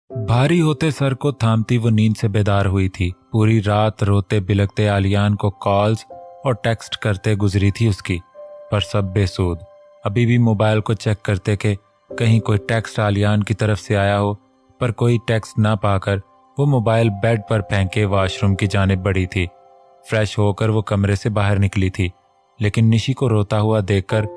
भारी होते सर को थामती वो नींद से बेदार हुई थी। पूरी रात रोते बिलखते आलियान को कॉल्स और टेक्स्ट करते गुजरी थी उसकी, पर सब बेसूद। अभी भी मोबाइल को चेक करते कि कहीं कोई टेक्स्ट आलियान की तरफ से आया हो, पर कोई टेक्स्ट ना पाकर वो मोबाइल बेड पर फेंके वॉशरूम की जानिब बढ़ी थी। फ्रेश होकर वो कमरे से बाहर निकली थी, लेकिन निशी को रोता हुआ देखकर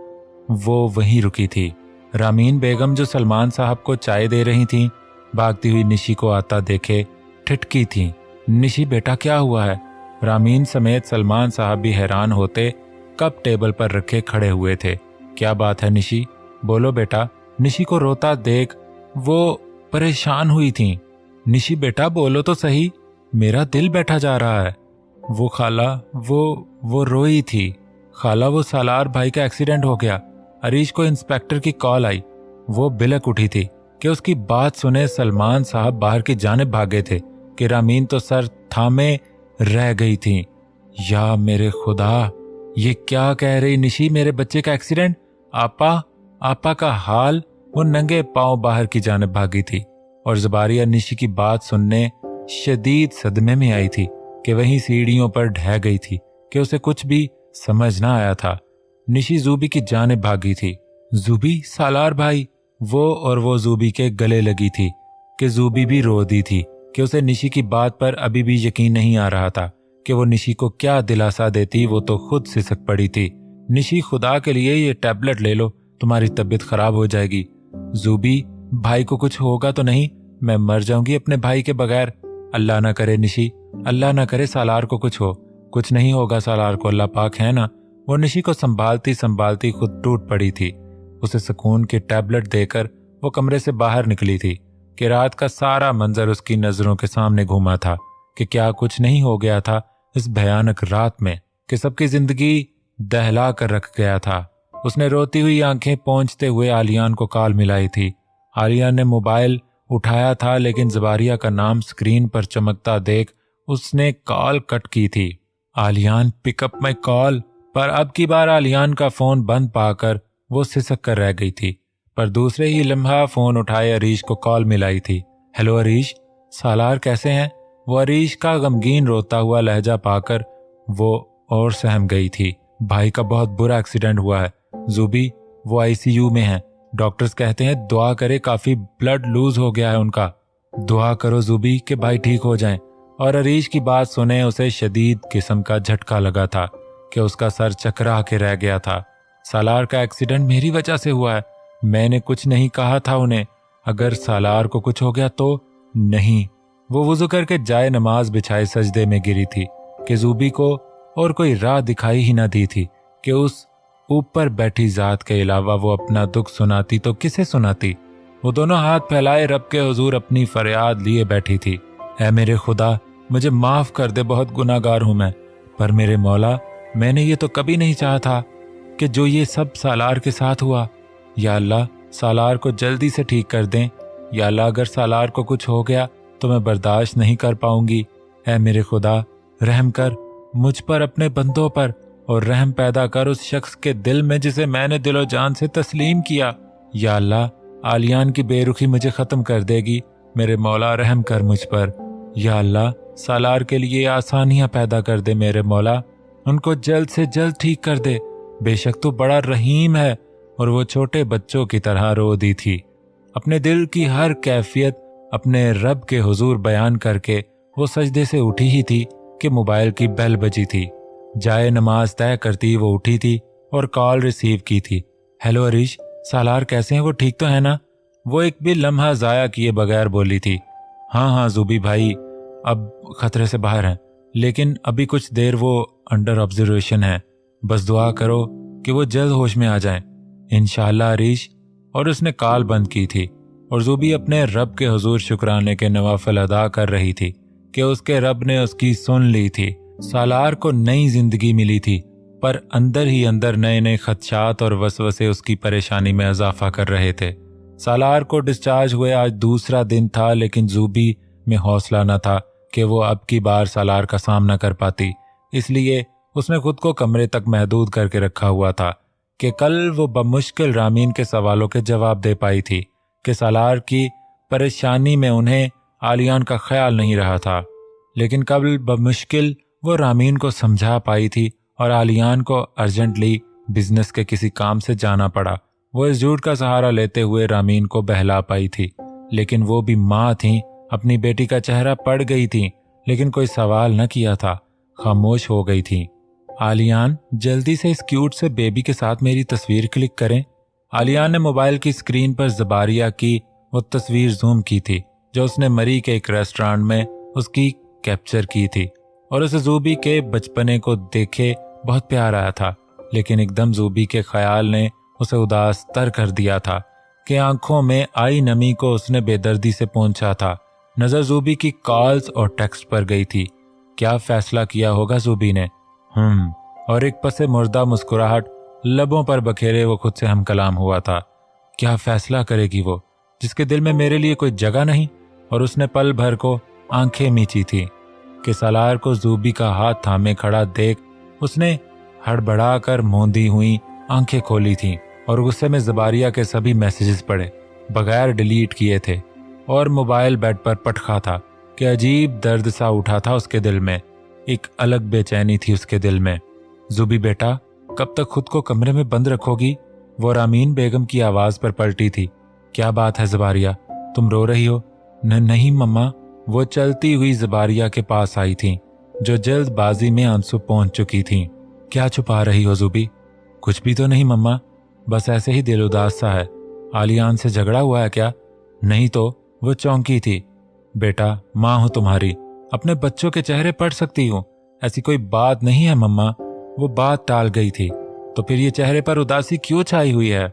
वो वहीं रुकी थी। रामीन बेगम जो सलमान साहब को चाय दे रही थीं, भागती हुई निशी को आता देखे ठिठकी थी। निशी बेटा क्या हुआ है? रामीन समेत सलमान साहब भी हैरान होते कप टेबल पर रखे खड़े हुए थे। क्या बात है निशी, बोलो बेटा। निशी को रोता देख वो परेशान हुई थी। निशी बेटा बोलो तो सही, मेरा दिल बैठा जा रहा है। वो खाला वो रोई थी। खाला वो सालार भाई का एक्सीडेंट हो गया। अरीश को इंस्पेक्टर की कॉल आई। वो बिलक उठी थी कि उसकी बात सुने सलमान साहब बाहर की जानिब भागे थे कि रामीन तो सर थामे रह गई थी। या मेरे खुदा, ये क्या कह रही निशी, मेरे बच्चे का एक्सीडेंट? आपा का हाल। वो नंगे पांव बाहर की जानिब भागी थी और ज़बारिया निशी की बात सुनने शदीद सदमे में आई थी कि वहीं सीढ़ियों पर ढह गई थी कि उसे कुछ भी समझ ना आया था। निशी जूबी की जानिब भागी थी। जूबी, सालार भाई। वो जूबी के गले लगी थी कि जूबी भी रो दी थी कि उसे निशी की बात पर अभी भी यकीन नहीं आ रहा था कि वो निशी को क्या दिलासा देती। वो तो खुद सिसक पड़ी थी। निशी, खुदा के लिए ये टैबलेट ले लो, तुम्हारी तबीयत खराब हो जाएगी। जूबी, भाई को कुछ होगा तो नहीं? मैं मर जाऊंगी अपने भाई के बगैर। अल्लाह ना करे निशी, अल्लाह ना करे सालार को कुछ हो। कुछ नहीं होगा सालार को, अल्लाह पाक है ना। वो निशी को संभालती संभालती खुद टूट पड़ी थी। उसे सुकून की टैबलेट देकर वो कमरे से बाहर निकली थी कि रात का सारा मंजर उसकी नजरों के सामने घूमा था कि क्या कुछ नहीं हो गया था इस भयानक रात में कि सबकी जिंदगी दहला कर रख गया था। उसने रोती हुई आंखें पोंछते हुए आलियान को कॉल मिलाई थी। आलियान ने मोबाइल उठाया था, लेकिन ज़बारिया का नाम स्क्रीन पर चमकता देख उसने कॉल कट की थी। Aliyan, pick up my call. पर अब की बार आलियान का फोन बंद पाकर वो सिसक कर रह गई थी। पर दूसरे ही लम्हा फोन उठाए अरीश को कॉल मिलाई थी। हेलो अरीश, सालार कैसे हैं? वो अरीश का गमगीन रोता हुआ लहजा पाकर वो और सहम गई थी। भाई का बहुत बुरा एक्सीडेंट हुआ है जूबी, वो आईसीयू में है। डॉक्टर्स कहते हैं दुआ करे, काफी ब्लड लूज हो गया है उनका। दुआ करो जूबी कि भाई ठीक हो जाएं। और अरीश की बात सुने उसे शदीद किस्म का झटका लगा था कि उसका सर चकरा के रह गया था। सालार का एक्सीडेंट मेरी वजह से हुआ है। मैंने कुछ नहीं कहा था उन्हें। अगर सालार को कुछ हो गया तो? नहीं। वो वुजू करके जाए नमाज बिछाए सजदे में गिरी थी कि जूबी को और कोई राह दिखाई ही ना दी थी कि उस ऊपर बैठी जात के अलावा वो अपना दुख सुनाती तो किसे सुनाती। वो दोनों हाथ फैलाए रब के हुजूर अपनी फरियाद लिए बैठी थी। ऐ मेरे खुदा, मुझे माफ कर दे, बहुत गुनाहगार हूं मैं। पर मेरे मौला, मैंने ये तो कभी नहीं चाहा था कि जो ये सब सालार के साथ हुआ। या अल्लाह, सालार को जल्दी से ठीक कर दें। या अल्लाह, अगर सालार को कुछ हो गया तो मैं बर्दाश्त नहीं कर पाऊंगी। ऐ मेरे खुदा, रहम कर मुझ पर, अपने बंदों पर, और रहम पैदा कर उस शख्स के दिल में जिसे मैंने दिलो जान से तस्लीम किया। या अल्लाह, आलियान की बेरुखी मुझे खत्म कर देगी। मेरे मौला, रहम कर मुझ पर। या अल्लाह, सालार के लिए आसानियां पैदा कर दे मेरे मौला, उनको जल्द से जल्द ठीक कर दे। बेशक तू बड़ा रहीम है। और वो छोटे बच्चों की तरह रो दी थी, अपने दिल की हर कैफियत अपने रब के हुजूर बयान करके। वो सजदे से उठी ही थी कि मोबाइल की बेल बजी थी। जाए नमाज तय करती वो उठी थी और कॉल रिसीव की थी। हेलो अरीश, सालार कैसे हैं? वो ठीक तो है ना? वो एक भी लम्हा जाया किए बगैर बोली थी। हाँ जूबी भाई, अब खतरे से बाहर हैं, लेकिन अभी कुछ देर वो अंडर ऑब्जर्वेशन है। बस दुआ करो कि वो जल्द होश में आ जाएं, इंशाअल्लाह अरीश। और उसने कॉल बंद की थी और जूबी अपने रब के हुजूर शुक्राने के नवाफिल अदा कर रही थी कि उसके रब ने उसकी सुन ली थी। सालार को नई जिंदगी मिली थी, पर अंदर ही अंदर नए नए खदशात और वसवसे उसकी परेशानी में इजाफा कर रहे थे। सालार को डिस्चार्ज हुए आज दूसरा दिन था, लेकिन जूबी में हौसला न था कि वो अब की बार सालार का सामना कर पाती। इसलिए उसने खुद को कमरे तक महदूद करके रखा हुआ था कि कल वो बमुश्किल रामीन के सवालों के जवाब दे पाई थी कि सालार की परेशानी में उन्हें आलियान का ख्याल नहीं रहा था, लेकिन कल बमुश्किल वो रामीन को समझा पाई थी और आलियान को अर्जेंटली बिजनेस के किसी काम से जाना पड़ा। वो इस झूठ का सहारा लेते हुए रामीन को बहला पाई थी, लेकिन वो भी माँ थी, अपनी बेटी का चेहरा पड़ गई थी, लेकिन कोई सवाल न किया था, खामोश हो गई थी। आलियान, जल्दी से इस क्यूट से बेबी के साथ मेरी तस्वीर क्लिक करें। आलियान ने मोबाइल की स्क्रीन पर ज़बारिया की वो तस्वीर जूम की थी जो उसने मरी के एक रेस्टोरेंट में उसकी कैप्चर की थी, और उसे जूबी के बचपने को देखे बहुत प्यार आया था। लेकिन एकदम जूबी के ख्याल ने उसे उदास तर कर दिया था कि आंखों में आई नमी को उसने बेदर्दी से पहुंचा था। नजर जूबी की कॉल्स और टेक्स्ट पर गई थी। क्या फैसला किया होगा जूबी ने? और एक पसे मुर्दा मुस्कुराहट लबों पर बखेरे वो खुद से हम कलाम हुआ था। क्या फैसला करेगी वो, जिसके दिल में मेरे लिए कोई जगह नहीं? और उसने पल भर को आंखें मींची थी कि सालार को जूबी का हाथ थामे खड़ा देख उसने हड़बड़ा कर मूंदी हुई आंखें खोली थीं और गुस्से में ज़बारिया के सभी मैसेजेस पढ़े, बगैर डिलीट किए थे। और मोबाइल बेड पर पटखा था कि अजीब दर्द सा उठा था उसके दिल में। एक अलग बेचैनी थी उसके दिल में। जूबी बेटा, कब तक खुद को कमरे में बंद रखोगी? वो रामीन बेगम की आवाज पर पलटी थी। क्या बात है ज़बारिया, तुम रो रही हो? नहीं मम्मा। वो चलती हुई ज़बारिया के पास आई थी, जो जल्दबाजी में आंसू पहुंच चुकी थी। क्या छुपा रही हो जूबी? कुछ भी तो नहीं मम्मा, बस ऐसे ही दिल उदास सा है। आलियान से झगड़ा हुआ है क्या? नहीं तो। वो चौंकी थी। बेटा, माँ हूं तुम्हारी, अपने बच्चों के चेहरे पढ़ सकती हूँ, ऐसी कोई बात नहीं है मम्मा। वो बात टाल गई थी। तो फिर ये चेहरे पर उदासी क्यों छाई हुई है?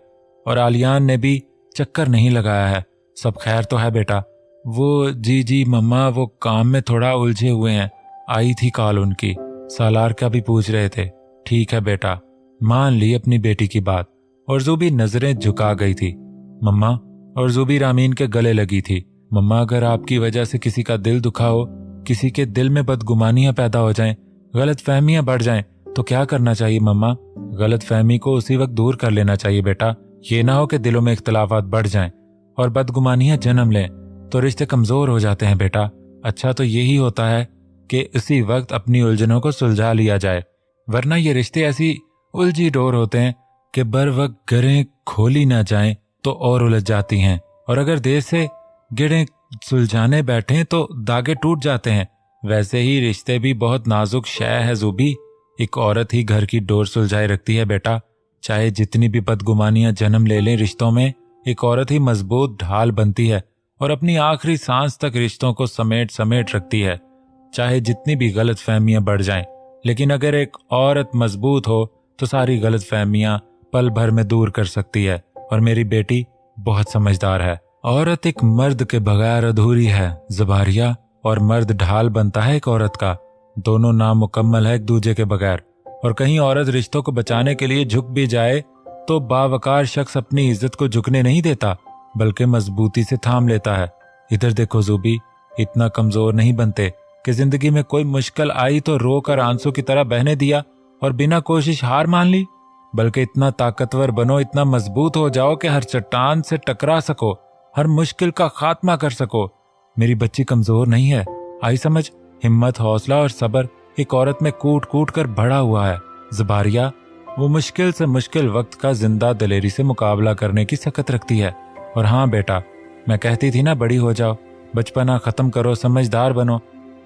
और आलियान ने भी चक्कर नहीं लगाया है। सब खैर तो है बेटा? वो जी मम्मा, वो काम में थोड़ा उलझे हुए हैं। आई थी कॉल उनकी, सालार का भी पूछ रहे थे। ठीक है बेटा, मान ली अपनी बेटी की बात। और जूबी नजरें झुका गई थी। मम्मा, और जूबी रामीन के गले लगी थी। मम्मा, अगर आपकी वजह से किसी का दिल दुखा हो, किसी के दिल में बदगुमानियां पैदा हो जाएं, गलत फहमियां बढ़ जाएं, तो क्या करना चाहिए मम्मा? गलत फहमी को उसी वक्त दूर कर लेना चाहिए बेटा। ये ना हो कि दिलों में इख्तलाफात बढ़ जाएं और बदगुमानियां जन्म लें, तो रिश्ते कमजोर हो जाते हैं बेटा। अच्छा तो यही होता है कि इसी वक्त अपनी उलझनों को सुलझा लिया जाए, वरना ये रिश्ते ऐसी उलझी डोर होते हैं कि बर वक्त गरें खोली ना जाएं तो और उलझ जाती हैं, और अगर देर से गिरें सुलझाने बैठे तो दागे टूट जाते हैं। वैसे ही रिश्ते भी बहुत नाजुक शय है जूबी। एक औरत ही घर की डोर सुलझाए रखती है बेटा। चाहे जितनी भी बदगुमानियां जन्म ले लें रिश्तों में, एक औरत ही मजबूत ढाल बनती है और अपनी आखिरी सांस तक रिश्तों को समेट समेट रखती है। चाहे जितनी भी गलत फहमियां बढ़ जाएं, लेकिन अगर एक औरत मजबूत हो तो सारी गलत फहमियां पल भर में दूर कर सकती है। और मेरी बेटी बहुत समझदार है। औरत एक मर्द के बगैर अधूरी है ज़बारिया, और मर्द ढाल बनता है एक औरत का। दोनों नामुकम्मल है एक दूसरे के बगैर। और कहीं औरत रिश्तों को बचाने के लिए झुक भी जाए तो बावकार शख्स अपनी इज्जत को झुकने नहीं देता, बल्कि मजबूती से थाम लेता है। इधर देखो जूबी, इतना कमजोर नहीं बनते कि जिंदगी में कोई मुश्किल आई तो रोकर आंसू की तरह बहने दिया और बिना कोशिश हार मान ली, बल्कि इतना ताकतवर बनो, इतना मजबूत हो जाओ कि हर चट्टान से टकरा सको, हर मुश्किल का खात्मा कर सको। मेरी बच्ची कमजोर नहीं है, आई समझ। हिम्मत, हौसला और सब्र एक औरत में कूट कूट कर भरा हुआ है ज़बारिया। वो मुश्किल से मुश्किल वक्त का जिंदा दिलेरी से मुकाबला करने की सकत रखती है। और हाँ बेटा, मैं कहती थी ना बड़ी हो जाओ, बचपना खत्म करो, समझदार बनो।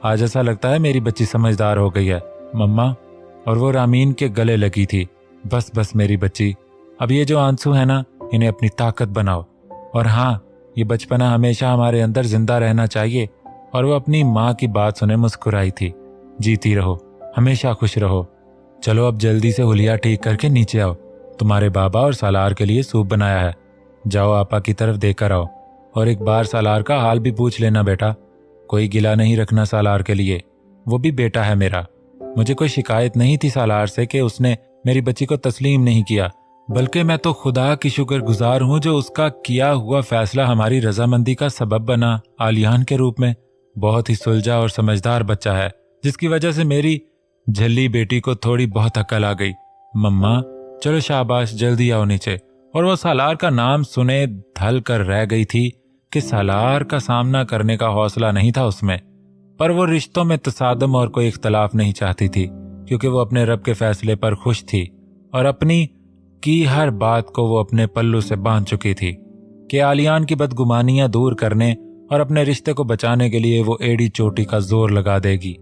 आज ऐसा लगता है मेरी बच्ची समझदार हो गई है मम्मा। और वो रामीन के गले लगी थी। बस बस मेरी बच्ची, अब ये जो आंसू है ना, इन्हें अपनी ताकत बनाओ। और हाँ, ये बचपना हमेशा हमारे अंदर जिंदा रहना चाहिए। और वो अपनी माँ की बात सुने मुस्कुराई थी। जीती रहो, हमेशा खुश रहो। चलो अब जल्दी से हुलिया ठीक करके नीचे आओ, तुम्हारे बाबा और सालार के लिए सूप बनाया है। जाओ आपा की तरफ देकर आओ, और एक बार सालार का हाल भी पूछ लेना बेटा। कोई गिला नहीं रखना सालार के लिए, वो भी बेटा है मेरा। मुझे कोई शिकायत नहीं थी सालार से कि उसने मेरी बच्ची को तस्लीम नहीं किया, बल्कि मैं तो खुदा की शुक्रगुजार हूँ जो उसका किया हुआ फैसला हमारी रजामंदी का सबब बना। आलियान के रूप में बहुत ही सुलझा और समझदार बच्चा है, जिसकी वजह से मेरी झल्ली बेटी को थोड़ी बहुत अकल आ गई। मम्मा चलो शाबाश, जल्दी आओ नीचे। और वो सालार का नाम सुने धल कर रह गई थी कि सालार का सामना करने का हौसला नहीं था उसमें, पर वो रिश्तों में तसादम और कोई इख्तलाफ नहीं चाहती थी, क्योंकि वो अपने रब के फैसले पर खुश थी और अपनी की हर बात को वो अपने पल्लू से बांध चुकी थी कि आलियान की बदगुमानियां दूर करने और अपने रिश्ते को बचाने के लिए वो एड़ी चोटी का जोर लगा देगी।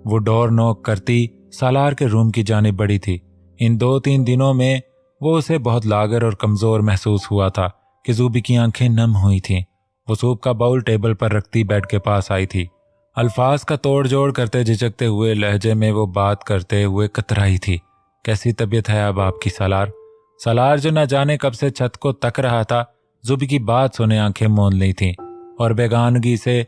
वो डोर नॉक करती सालार के रूम की जानिब बढ़ी थी। इन 2-3 दिनों में वो उसे बहुत लागर और कमजोर महसूस हुआ था कि ज़ूबी की आंखें नम हुई थीं। वो सूप का बाउल टेबल पर रखती बेड के पास आई थी। अल्फाज का तोड़ जोड़ करते झिझकते हुए लहजे में वो बात करते हुए कतराई थी। कैसी तबीयत है अब आपकी सालार? सालार जो न जाने कब से छत को तक रहा था, ज़ूबी की बात सुने आंखें मौन ली थीं और बेगानगी से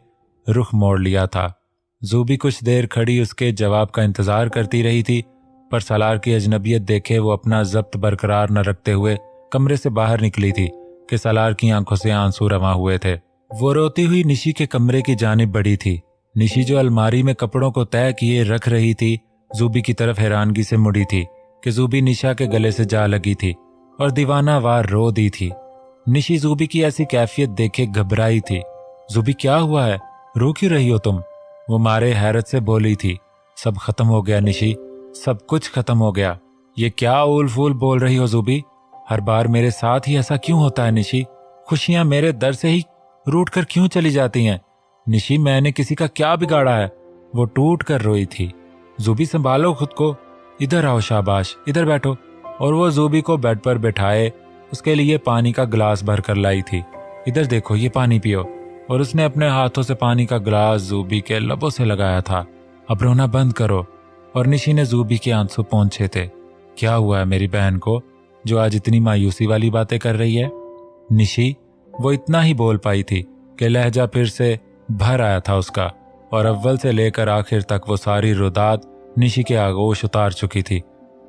रुख मोड़ लिया था। ज़ूबी कुछ देर खड़ी उसके जवाब का इंतजार करती रही थी, पर सालार की अजनबियत देखे वो अपना जब्त बरकरार न रखते हुए कमरे से बाहर निकली थी कि सालार की आंखों से आंसू रवा हुए थे। वो रोती हुई निशी के कमरे की जानिब बढ़ी थी। निशी जो अलमारी में कपड़ों को तय किए रख रही थी, ज़ूबी की तरफ हैरानगी से मुड़ी थी कि ज़ूबी निशा के गले से जा लगी थी और दीवाना वार रो दी थी। निशी ज़ूबी की ऐसी कैफियत देखे घबराई थी। ज़ूबी क्या हुआ है, रो क्यों रही हो तुम? वो मारे हैरत से बोली थी। सब खत्म हो गया निशी, सब कुछ खत्म हो गया। ये क्या ऊल फूल बोल रही हो ज़ूबी? हर बार मेरे साथ ही ऐसा क्यों होता है निशी? खुशियां मेरे दर से ही रूठ कर क्यों चली जाती हैं? निशी मैंने किसी का क्या बिगाड़ा है? वो टूट कर रोई थी। ज़ूबी संभालो खुद को, इधर आओ, शाबाश, इधर बैठो। और वो ज़ूबी को बेड पर बैठाए उसके लिए पानी का गिलास भर कर लाई थी। इधर देखो, ये पानी पियो। और उसने अपने हाथों से पानी का गिलास ज़ूबी के लबों से लगाया था। अब रोना बंद करो। और निशी ने ज़ूबी के आंसू पोंछे थे। क्या हुआ है मेरी बहन को जो आज इतनी मायूसी वाली बातें कर रही है? निशी, वो इतना ही बोल पाई थी कि लहजा फिर से भर आया था उसका, और अव्वल से लेकर आखिर तक वो सारी रुदात निशी के आगोश उतार चुकी थी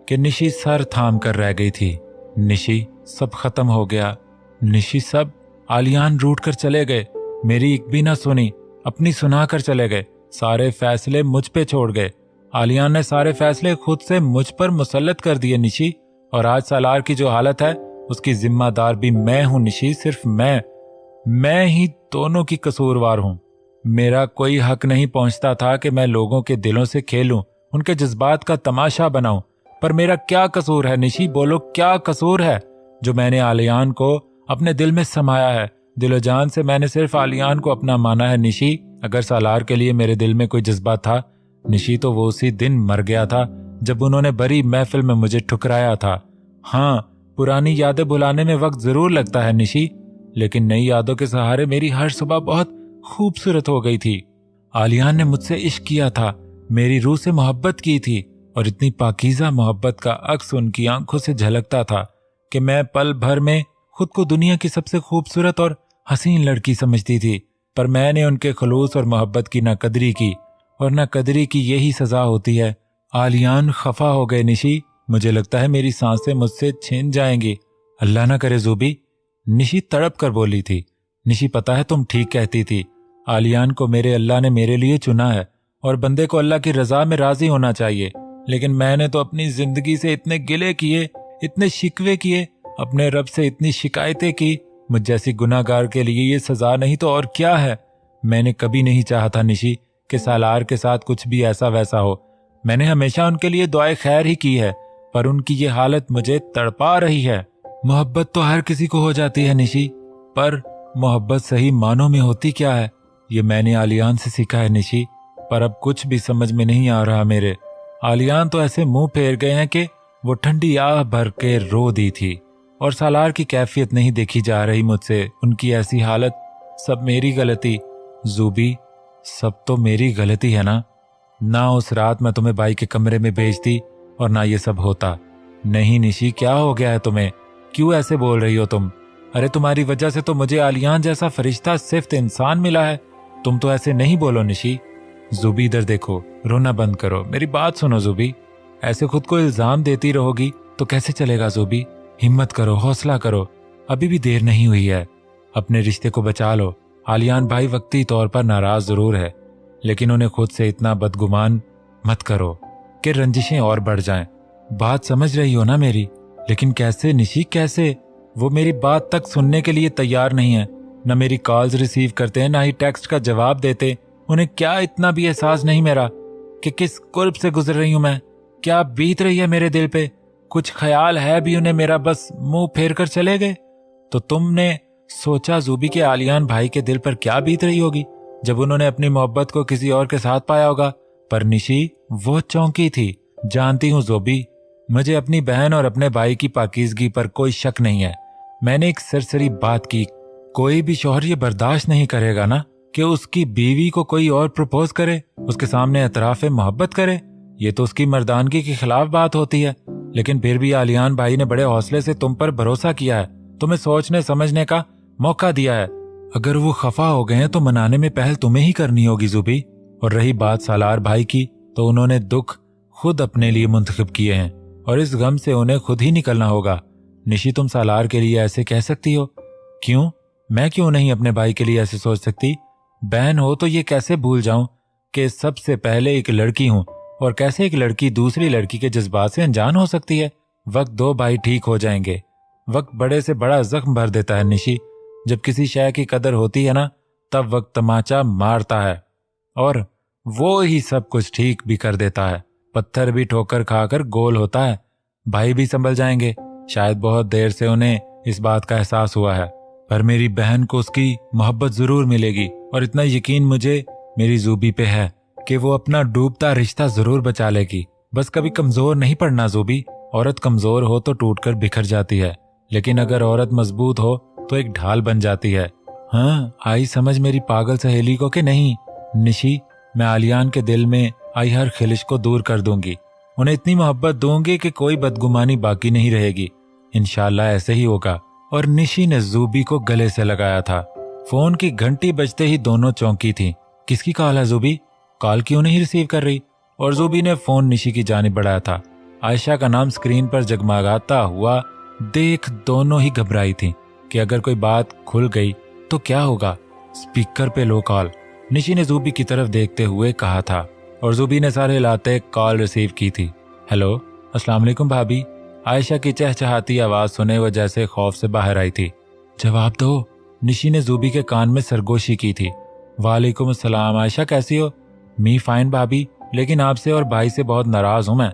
कि निशी सर थाम कर रह गई थी। निशी, सब खत्म हो गया। निशी, सब आलियान रूठ कर चले गए, मेरी एक भी ना सुनी, अपनी सुना कर चले गए, सारे फैसले मुझ पे छोड़ गए। आलियान ने सारे फैसले खुद से मुझ पर मुसल्लत कर दिए निशी, और आज सालार की जो हालत है उसकी जिम्मेदार भी मैं हूं निशी, सिर्फ मैं ही दोनों की कसूरवार हूं। मेरा कोई हक नहीं पहुंचता था कि मैं लोगों के दिलों से खेलूं, उनके जज्बात का तमाशा बनाऊं, पर मेरा क्या कसूर है निशी? बोलो, क्या कसूर है जो मैंने आलियान को अपने दिल में समाया है? दिलो जान से मैंने सिर्फ आलियान को अपना माना है निशी। अगर सालार के लिए मेरे दिल में कोई जज्बा था निशी, तो वो उसी दिन मर गया था जब उन्होंने बड़ी महफिल में मुझे ठुकराया था। हाँ, पुरानी यादें भुलाने में वक्त जरूर लगता है निशी, लेकिन नई यादों के सहारे मेरी हर सुबह बहुत खूबसूरत हो गई थी। आलियान ने मुझसे इश्क किया था, मेरी रूह से मोहब्बत की थी, और इतनी पाकीज़ा मोहब्बत का अक्स उनकी आंखों से झलकता था कि मैं पल भर में खुद को दुनिया की सबसे खूबसूरत और हसीन लड़की समझती थी। पर मैंने उनके खलूस और मोहब्बत की ना कदरी की, और ना कदरी की यही सजा होती है। आलियान खफा हो गए निशी, मुझे लगता है मेरी सांसें मुझसे छिन जाएंगी। अल्लाह ना करे ज़ूबी, निशी तड़प कर बोली थी। निशी, पता है तुम ठीक कहती थी, आलियान को मेरे अल्लाह ने मेरे लिए चुना है, और बंदे को अल्लाह की रजा में राजी होना चाहिए। लेकिन मैंने तो अपनी जिंदगी से इतने गिले किए, इतने शिकवे किए, अपने रब से इतनी शिकायतें की। मुझ जैसी गुनाहगार के लिए ये सजा नहीं तो और क्या है? मैंने कभी नहीं चाहा था निशी कि सालार के साथ कुछ भी ऐसा वैसा हो। मैंने हमेशा उनके लिए दुआए खैर ही की है, पर उनकी ये हालत मुझे तड़पा रही है। मोहब्बत तो हर किसी को हो जाती है निशी, पर मोहब्बत सही मानों में होती क्या है, ये मैंने आलियान से सीखा है निशी। पर अब कुछ भी समझ में नहीं आ रहा मेरे। आलियान तो ऐसे मुंह फेर गए हैं कि वो ठंडी आह भर के रो दी थी, और सालार की कैफियत नहीं देखी जा रही मुझसे, उनकी ऐसी हालत। सब मेरी गलती ज़ूबी, सब तो मेरी गलती है ना उस रात मैं तुम्हें भाई के कमरे में भेजती और ना ये सब होता। नहीं निशी, क्या हो गया है तुम्हें? क्यों ऐसे बोल रही हो तुम? अरे तुम्हारी वजह से तो मुझे आलियान जैसा फरिश्ता सिर्फ इंसान मिला है। तुम तो ऐसे नहीं बोलो निशी। ज़ूबी, इधर देखो, रोना बंद करो, मेरी बात सुनो ज़ूबी। ऐसे खुद को इल्जाम देती रहोगी तो कैसे चलेगा ज़ूबी? हिम्मत करो, हौसला करो, अभी भी देर नहीं हुई है। अपने रिश्ते को बचा लो। आलियान भाई वक्ती तौर पर नाराज जरूर है, लेकिन उन्हें खुद से इतना बदगुमान मत करो कि रंजिशें और बढ़ जाएं। बात समझ रही हो ना मेरी? लेकिन कैसे निशी, कैसे? वो मेरी बात तक सुनने के लिए तैयार नहीं है। न मेरी कॉल्स रिसीव करते हैं, ना ही टेक्स्ट का जवाब देते। उन्हें क्या इतना भी एहसास नहीं मेरा कि किस कुर्ब से गुजर रही हूं मैं, क्या बीत रही है मेरे दिल पे? कुछ ख्याल है भी उन्हें मेरा, बस मुंह फेर कर चले गए। तो तुमने सोचा जूबी के आलियान भाई के दिल पर क्या बीत रही होगी जब उन्होंने अपनी मोहब्बत को किसी और के साथ पाया होगा। पर निशी वो चौंकी थी। जानती हूँ ज़ोबी, मुझे अपनी बहन और अपने भाई की पाकीज़गी पर कोई शक नहीं है। मैंने एक सरसरी बात की, कोई भी शौहर ये बर्दाश्त नहीं करेगा ना कि उसकी बीवी को कोई और प्रपोज करे, उसके सामने एतराफ़ मोहब्बत करे। ये तो उसकी मर्दानगी के खिलाफ बात होती है। लेकिन फिर भी आलियान भाई ने बड़े हौसले से तुम पर भरोसा किया है, तुम्हें सोचने समझने का मौका दिया है। अगर वो खफा हो गए हैं तो मनाने में पहल तुम्हें ही करनी होगी ज़ुबी। और रही बात सालार भाई की, तो उन्होंने दुख खुद अपने लिए मुंतखब किए हैं और इस गम से उन्हें खुद ही निकलना होगा। निशी, तुम सालार के लिए ऐसे कह सकती हो? क्यों? मैं क्यों नहीं अपने भाई के लिए ऐसे सोच सकती? बहन हो तो ये कैसे भूल जाऊं कि सबसे पहले एक लड़की हूं, और कैसे एक लड़की दूसरी लड़की के जज्बात से अनजान हो सकती है। वक्त दो भाई, ठीक हो जाएंगे। वक्त बड़े से बड़ा जख्म भर देता है निशी। जब किसी शय की कदर होती है ना, तब वक्त तमाचा मारता है और वो ही सब कुछ ठीक भी कर देता है। पत्थर भी ठोकर खाकर गोल होता है। भाई भी संभल जाएंगे। शायद बहुत देर से उन्हें इस बात का एहसास हुआ है, पर मेरी बहन को उसकी मोहब्बत जरूर मिलेगी। और इतना यकीन मुझे मेरी ज़ूबी पे है कि वो अपना डूबता रिश्ता जरूर बचा लेगी। बस कभी कमजोर नहीं पड़ना ज़ूबी। औरत कमजोर हो तो टूटकर बिखर जाती है, लेकिन अगर औरत मजबूत हो तो एक ढाल बन जाती है। हाँ, आई समझ मेरी पागल सहेली को कि नहीं? निशी, मैं आलियान के दिल में आई हर खिलिश को दूर कर दूंगी। उन्हें इतनी मोहब्बत दूंगी कि कोई बदगुमानी बाकी नहीं रहेगी। इंशाल्लाह ऐसे ही होगा। और निशी ने ज़ूबी को गले से लगाया था। फोन की घंटी बजते ही दोनों चौंकी थीं। किसकी कॉल है ज़ूबी? कॉल क्यों नहीं रिसीव कर रही? और ज़ूबी ने फोन निशी की जानिब बढ़ाया था। आयशा का नाम स्क्रीन पर जगमगाता हुआ देख दोनों ही घबराई थीं कि अगर कोई बात खुल गई तो क्या होगा। स्पीकर पे लो कॉल, निशी ने ज़ूबी की तरफ देखते हुए कहा था, और ज़ूबी ने सारे लाते कॉल रिसीव की थी। हेलो, अस्सलाम वालेकुम भाभी। आयशा की चहचहाती आवाज सुने वो जैसे खौफ से बाहर आई थी। जवाब दो, निशी ने ज़ूबी के कान में सरगोशी की थी। वालेकुम अस्सलाम आयशा, कैसी हो? मी फाइन भाभी, लेकिन आपसे और भाई से बहुत नाराज हूं मैं।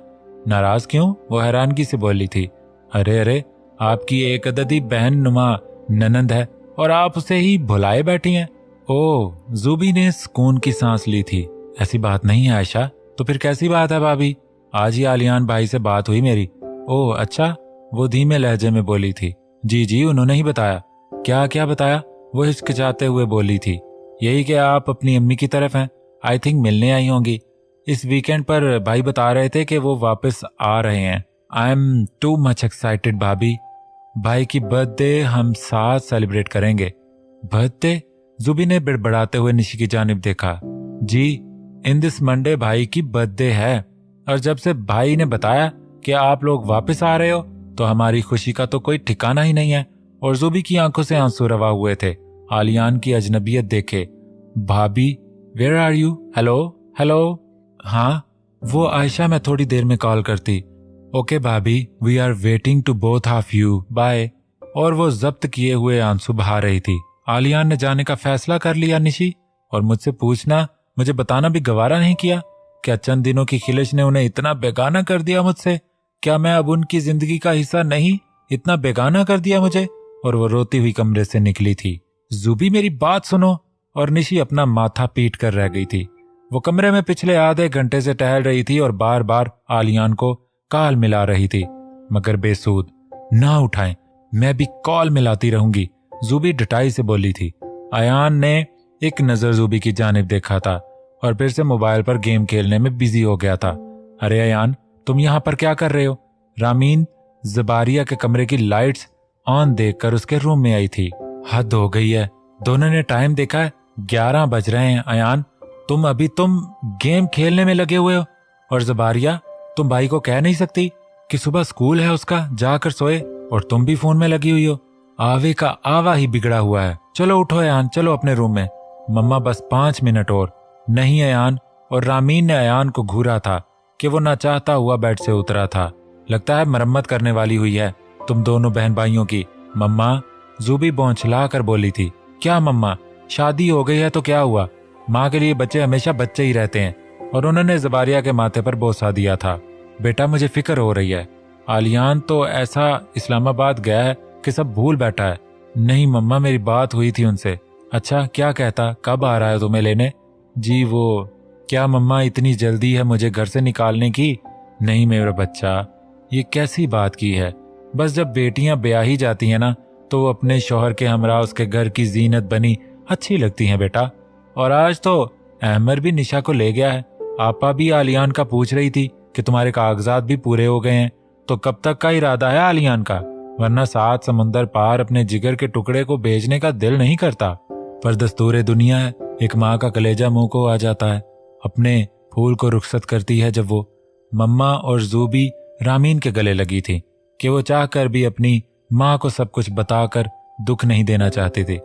नाराज क्यों? वो हैरानगी से बोली थी। अरे अरे, आपकी एक अददी बहन नुमा ननंद है और आप उसे ही भुलाए बैठी हैं। ओह, ज़ूबी ने सुकून की सांस ली थी। ऐसी बात नहीं है आयशा। तो फिर कैसी बात है भाभी? आज ही आलियान भाई से बात हुई मेरी। ओह अच्छा, वो धीमे लहजे में बोली थी। जी जी, उन्होंने ही बताया। क्या क्या बताया? वो हिचकिचाते हुए बोली थी। यही कि आप अपनी अम्मी की तरफ हैं, आई थिंक मिलने आई होंगी। इस वीकेंड पर भाई बता रहे थे कि वो वापस आ रहे हैं। I am too much excited भाभी। भाई की बर्थडे हम साथ सेलिब्रेट करेंगे। बर्थडे? ज़ूबी ने बिड़बड़ाते हुए निशी की जानिब देखा। जी, इन दिस मंडे भाई की बर्थडे है, और जब से भाई ने बताया कि आप लोग वापस आ रहे हो तो हमारी खुशी का तो कोई ठिकाना ही नहीं है। और ज़ूबी की आंखों से आंसू रवा हुए थे। आलियान की अजनबियत देखे। भाभी, where are you? Hello hello. हाँ, वो आयशा, मैं थोड़ी देर में कॉल करती। ओके भाभी, we are waiting to both of you, bye. और वो जब्त किए हुए आंसू बहा रही थी। आलियान ने जाने का फैसला कर लिया निशी, और मुझसे पूछना, मुझे बताना भी गवारा नहीं किया। क्या चंद दिनों की खिलिश ने उन्हें इतना बेगाना कर दिया मुझसे? क्या मैं अब उनकी जिंदगी का हिस्सा नहीं? इतना बेगाना कर दिया मुझे। और वो रोती हुई कमरे से निकली थी। ज़ूबी, मेरी बात सुनो। और निशी अपना माथा पीट कर रह गई थी। वो कमरे में पिछले आधे घंटे से टहल रही थी और बार बार आलियान को कॉल मिला रही थी, मगर बेसूद। ना उठाएं, मैं भी कॉल मिलाती रहूंगी, ज़ूबी डटाई से बोली थी। आयान ने एक नजर ज़ूबी की जानिब देखा था और फिर से मोबाइल पर गेम खेलने में बिजी हो गया था। अरे अयान, तुम यहाँ पर क्या कर रहे हो? रामीन ज़बारिया के कमरे की लाइट्स ऑन देखकर उसके रूम में आई थी। हद हो गई है, दोनों ने टाइम देखा है, 11 बज रहे हैं। अयान, तुम गेम खेलने में लगे हुए हो। और ज़बारिया, तुम भाई को कह नहीं सकती कि सुबह स्कूल है उसका, जाकर सोए, और तुम भी फोन में लगी हुई हो। आवे का आवा ही बिगड़ा हुआ है। चलो उठो अयान, चलो अपने रूम में। मम्मा बस 5 मिनट और। नहीं अयान। और रामीन ने अयान को घूरा था कि वो ना चाहता हुआ बेड से उतरा था। लगता है मरम्मत करने वाली हुई है तुम दोनों बहन भाइयों की। मम्मा, ज़ूबी बौंचला कर बोली थी। क्या मम्मा, शादी हो गई है तो क्या हुआ? माँ के लिए बच्चे हमेशा बच्चे ही रहते हैं। और उन्होंने ज़बारिया के माथे पर बोसा दिया था। बेटा मुझे फिक्र हो रही है, आलियान तो ऐसा इस्लामाबाद गया है कि सब भूल बैठा है। नहीं मम्मा, मेरी बात हुई थी उनसे। अच्छा, क्या कहता? कब आ रहा है तुम्हें लेने? जी वो, क्या मम्मा इतनी जल्दी है मुझे घर से निकालने की? नहीं मेरा बच्चा, ये कैसी बात की है? बस जब बेटियां ब्याही जाती हैं ना, तो वो अपने शौहर के हमरा उसके घर की जीनत बनी अच्छी लगती हैं बेटा। और आज तो अहमर भी निशा को ले गया है। आपा भी आलियान का पूछ रही थी कि तुम्हारे कागजात भी पूरे हो गए हैं, तो कब तक का इरादा है आलियान का? वरना 7 समुंदर पार अपने जिगर के टुकड़े को भेजने का दिल नहीं करता। पर दस्तूर दुनिया है, एक माँ का कलेजा मुंह को आ जाता है। अपने फूल को रुखसत करती है जब वो। मम्मा और जूबी रामीन के गले लगी थी कि वो चाहकर भी अपनी माँ को सब कुछ बताकर दुख नहीं देना चाहती थी।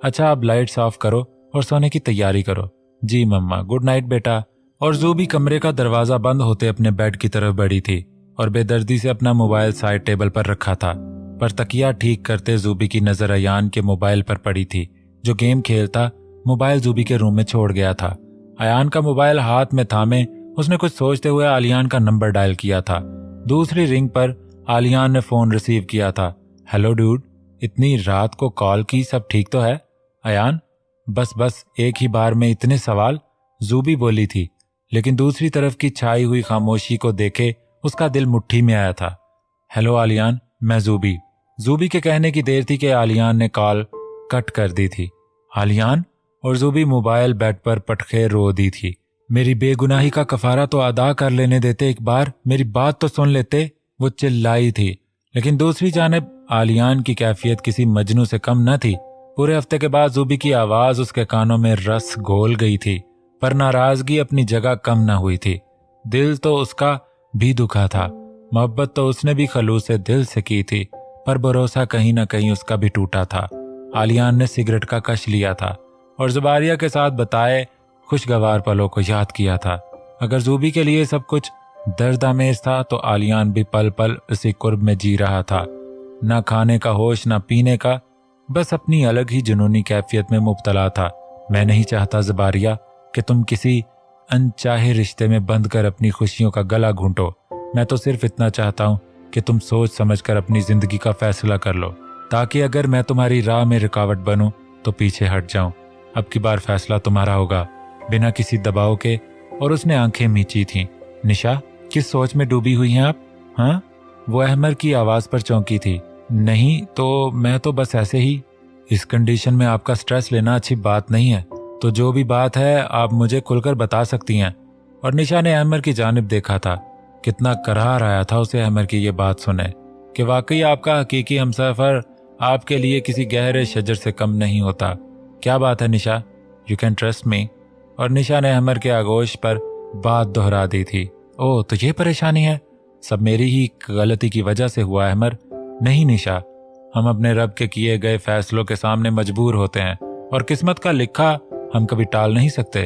अच्छा, अब लाइट्स ऑफ करो और सोने की तैयारी करो। जी मम्मा, गुड नाइट बेटा। और जूबी कमरे का दरवाजा बंद होते अपने बेड की तरफ बढ़ी थी और बेदर्दी से अपना मोबाइल साइड टेबल पर रखा था। पर तकिया ठीक करते जूबी की नजर अयान के मोबाइल पर पड़ी थी, जो गेम खेलता मोबाइल जूबी के रूम में छोड़ गया था। अयान का मोबाइल हाथ में थामे उसने कुछ सोचते हुए आलियान का नंबर डायल किया था। दूसरी रिंग पर आलियान ने फोन रिसीव किया था। हेलो डूड, इतनी रात को कॉल की, सब ठीक तो है? अयान, बस एक ही बार में इतने सवाल, जूबी बोली थी। लेकिन दूसरी तरफ की छाई हुई खामोशी को देखे उसका दिल मुट्ठी में आया था। हेलो आलियान, मैं जूबी। जूबी के कहने की देर थी कि आलियान ने कॉल कट कर दी थी। आलियान? और जूबी मोबाइल बेड पर पटखे रो दी थी। मेरी बेगुनाही का कफारा तो अदा कर लेने देते, एक बार मेरी बात तो सुन लेते, वो चिल्लाई थी। लेकिन दूसरी जानिब आलियान की कैफियत किसी मजनू से कम न थी। पूरे हफ्ते के बाद जूबी की आवाज उसके कानों में रस घोल गई थी, पर नाराजगी अपनी जगह कम न हुई थी। दिल तो उसका भी दुखा था, मोहब्बत तो उसने भी खलूस से दिल से की थी, पर भरोसा कहीं न कहीं उसका भी टूटा था। आलियान ने सिगरेट का कश लिया था और ज़बारिया के साथ बताए खुशगवार पलों को याद किया था। अगर जूबी के लिए सब कुछ दर्द आमेज था, तो आलियान भी पल पल उसी कुर्ब में जी रहा था। ना खाने का होश, ना पीने का, बस अपनी अलग ही जुनूनी कैफियत में मुब्तला था। मैं नहीं चाहता ज़बारिया कि तुम किसी अनचाहे रिश्ते में बंद कर अपनी खुशियों का गला घूंटो। मैं तो सिर्फ इतना चाहता हूँ कि तुम सोच समझकर अपनी जिंदगी का फैसला कर लो, ताकि अगर मैं तुम्हारी राह में रुकावट बनूं तो पीछे हट जाऊं। अब की बार फैसला तुम्हारा होगा, बिना किसी दबाव के। और उसने आंखें मींची थीं। निशा, किस सोच में डूबी हुई हैं आप? हाँ? वो अहमर की आवाज पर चौंकी थी। नहीं तो मैं तो बस ऐसे ही। इस कंडीशन में आपका स्ट्रेस लेना अच्छी बात नहीं है, तो जो भी बात है आप मुझे खुलकर बता सकती हैं। और निशा ने अहमर की जानिब देखा था। कितना करार आया था उसे अहमर की ये बात सुने कि वाकई आपका हकीकी हमसफर आपके लिए किसी गहरे शजर से कम नहीं होता। क्या बात है Nisha? You can trust me. और निशा ने अहमर के आगोश पर बात दोहरा दी थी। ओह, तो ये परेशानी है? सब मेरी ही गलती की वजह से हुआ अहमर। नहीं निशा, हम अपने रब के किए गए फैसलों के सामने मजबूर होते हैं और किस्मत का लिखा हम कभी टाल नहीं सकते।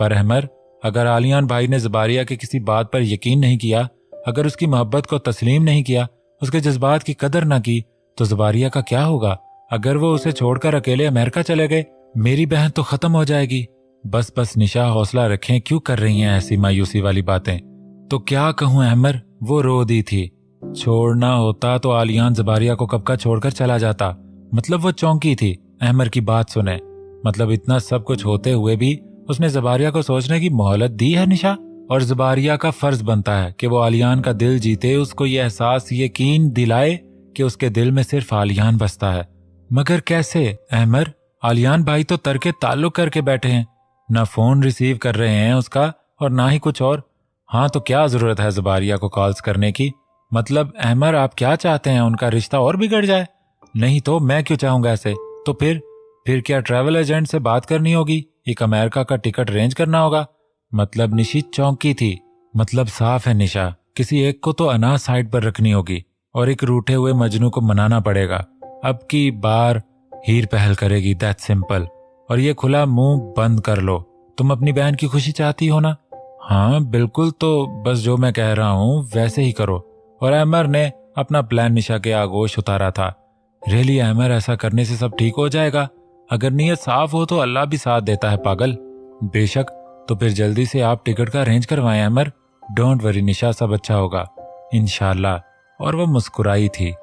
पर अहमर, अगर आलियान भाई ने ज़बारिया की किसी बात पर यकीन नहीं किया, अगर उसकी मोहब्बत को तस्लीम नहीं किया, उसके जज्बात की कदर ना की, तो ज़बारिया का क्या होगा? अगर वो उसे छोड़कर अकेले अमेरिका चले गए, मेरी बहन तो खत्म हो जाएगी। बस निशा, हौसला रखें, क्यों कर रही हैं ऐसी मायूसी वाली बातें? तो क्या कहूं अहमर, वो रो दी थी। छोड़ना होता तो आलियान ज़बारिया को कब का छोड़कर चला जाता। मतलब वो चौंकी थी अहमर की बात सुने। मतलब इतना सब कुछ होते हुए भी उसने ज़बारिया को सोचने की मोहलत दी है निशा। और ज़बारिया का फर्ज बनता है कि वो आलियान का दिल जीते, उसको ये एहसास यकीन दिलाए कि उसके दिल में सिर्फ आलियान बसता है। मगर कैसे अहमर? आलियान भाई तो तरके ताल्लुक करके बैठे हैं, ना फोन रिसीव कर रहे हैं उसका और ना ही कुछ और। हाँ, तो क्या जरूरत है ज़बारिया को कॉल्स करने की? मतलब अहमर, आप क्या चाहते हैं, उनका रिश्ता और बिगड़ जाए? नहीं तो मैं क्यों चाहूंगा ऐसे? तो फिर क्या ट्रैवल एजेंट से बात करनी होगी, एक अमेरिका का टिकट अरेंज करना होगा? मतलब निशी चौंकी थी। मतलब साफ है निशा, किसी एक को तो अनाथ साइड पर रखनी होगी और एक रूठे हुए मजनू को मनाना पड़ेगा। अब की बार हीर पहल करेगी, दैट सिंपल। और ये खुला मुंह बंद कर लो। तुम अपनी बहन की खुशी चाहती हो ना? हाँ बिल्कुल, तो बस जो मैं कह रहा हूँ वैसे ही करो। और अहमर ने अपना प्लान निशा के आगोश उतारा था। रियली अहमर, ऐसा करने से सब ठीक हो जाएगा? अगर नीयत साफ हो तो अल्लाह भी साथ देता है पागल। बेशक, तो फिर जल्दी से आप टिकट का अरेंज करवाएं अमर। डोंट वरी निशा, सब अच्छा होगा इंशाल्लाह। और वह मुस्कुराई थी।